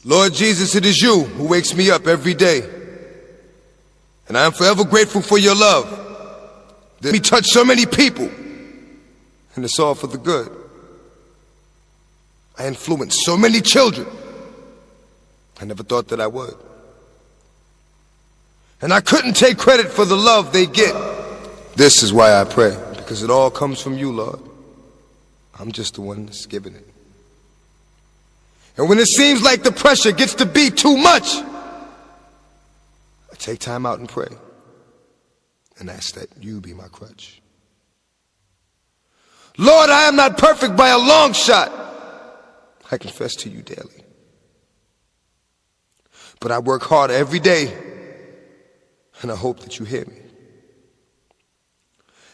Lord Jesus, it is you who wakes me up every day. And I am forever grateful for your love. That me touch so many people. And it's all for the good. I influenced so many children. I never thought that I would. And I couldn't take credit for the love they get. This is why I pray, because it all comes from you, Lord. I'm just the one that's giving it. And when it seems like the pressure gets to be too much, I take time out and pray and ask that you be my crutch. Lord, I am not perfect by a long shot. I confess to you daily. But I work hard every day, and I hope that you hear me.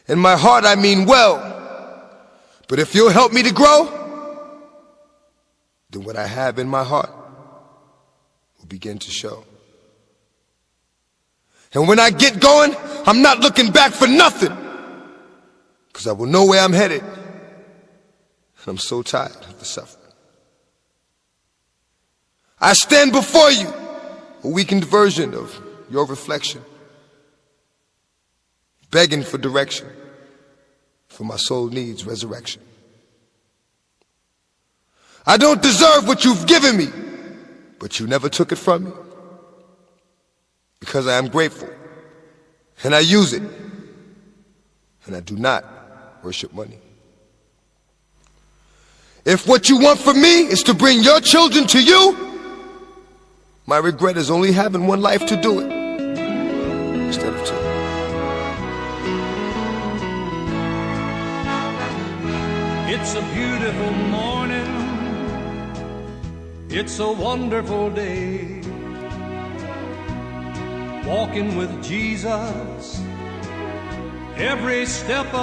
In my heart, I mean well. But if you'll help me to grow, then what I have in my heart will begin to show. And when I get going, I'm not looking back for nothing, because I will know where I'm headed. And I'm so tired of the suffering. I stand before you, a weakened version of your reflection, begging for direction, for my soul needs resurrection. I don't deserve what you've given me, but you never took it from me, because I am grateful, and I use it, and I do not worship money. If what you want from me is to bring your children to you, my regret is only having one life to do it, instead of two. It's a beautiful morning. It's a wonderful day. Walking with Jesus every step of